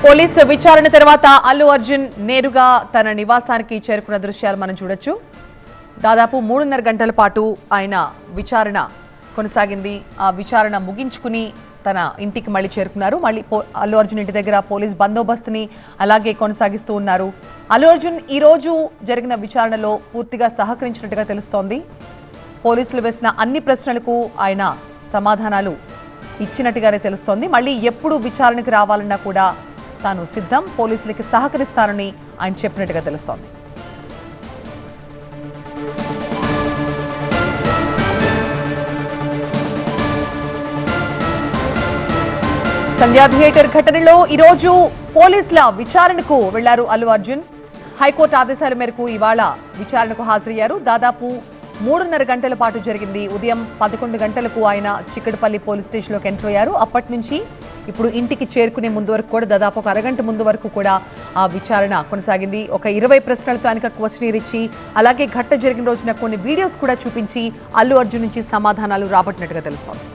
Police విచారణ తర్వాత అల్లు అర్జున్ నేరుగా తన నివాసానికి చేరుకున్న దృశ్యాలు మనం చూడొచ్చు. దాదాపు 3.5 గంటల పాటు ఆయన విచారణ కొనసాగింది. ఆ విచారణ ముగించుకుని తన ఇంటికి మళ్ళీ చేరుకున్నారు. మళ్ళీ అల్లు అర్జున్ ఇంటి దగ్గర పోలీస్ బందోబస్తుని అలాగే కొనసాగిస్తూ ఉన్నారు. అల్లు అర్జున్ ఈ రోజు జరిగిన విచారణలో పూర్తిగా సహకరించినట్టుగా తెలుస్తోంది. పోలీసులు వేసిన అన్ని ప్రశ్నలకు ఆయన సమాధానాలు ఇచ్చినట్టుగానే తెలుస్తోంది. మళ్ళీ ఎప్పుడు విచారణకు రావాలన్నా కూడా తాను సిద్ధం, పోలీసులకి సహకరిస్తానని ఆయన చెప్పినట్టుగా తెలుస్తోంది. సంధ్యా థియేటర్ ఘటనలో ఈరోజు పోలీసుల విచారణకు వెళ్లారు అల్లు అర్జున్. హైకోర్టు ఆదేశాల మేరకు ఇవాళ విచారణకు హాజరయ్యారు. దాదాపు 3.5 గంటల పాటు జరిగింది. ఉదయం 11 గంటలకు ఆయన చిక్కడపల్లి పోలీస్ స్టేషన్లోకి ఎంటర్ అయ్యారు. అప్పటి నుంచి ఇప్పుడు ఇంటికి చేరుకునే ముందు వరకు కూడా దాదాపు ఒక అరగంట ముందు వరకు కూడా ఆ విచారణ కొనసాగింది. ఒక 20 ప్రశ్నలతో ఆయనకు క్వశ్చనీర్ ఇచ్చి అలాగే ఘటన జరిగిన రోజున కొన్ని వీడియోస్ కూడా చూపించి అల్లు అర్జున్ నుంచి సమాధానాలు రాబట్టినట్టుగా తెలుస్తోంది.